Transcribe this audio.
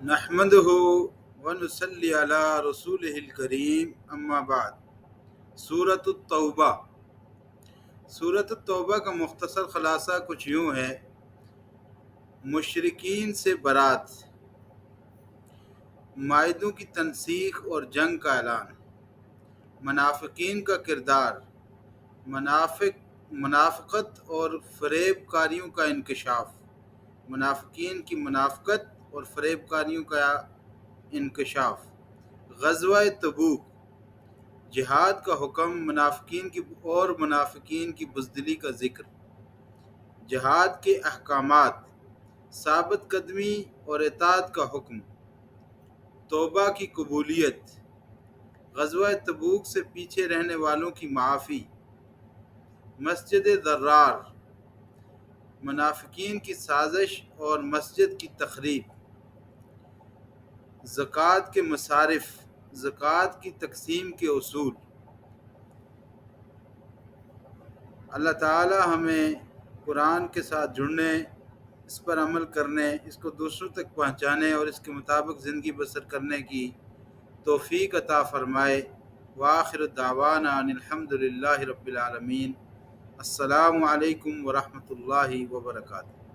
نحمده ونصلی علی رسولہ الکریم اما بعد۔ سورۃ التوبہ۔ سورۃ التوبہ کا مختصر خلاصہ کچھ یوں ہے: مشرکین سے برات، معاہدوں کی تنسیخ اور جنگ کا اعلان، منافقین کا کردار، منافقت اور فریب کاریوں کا انکشاف، منافقین کی منافقت اور فریب کاریوں کا انکشاف، غزوہ تبوک، جہاد کا حکم، منافقین کی بزدلی کا ذکر، جہاد کے احکامات، ثابت قدمی اور اطاعت کا حکم، توبہ کی قبولیت، غزوہ تبوک سے پیچھے رہنے والوں کی معافی، مسجد ضرار، منافقین کی سازش اور مسجد کی تخریب، زکوٰۃ کے مصارف، زکوٰۃ کی تقسیم کے اصول۔ اللہ تعالی ہمیں قرآن کے ساتھ جڑنے، اس پر عمل کرنے، اس کو دوسروں تک پہنچانے اور اس کے مطابق زندگی بسر کرنے کی توفیق عطا فرمائے۔ وآخر دعوانا ان الحمد للہ رب العالمین۔ السلام علیکم ورحمۃ اللہ وبرکاتہ۔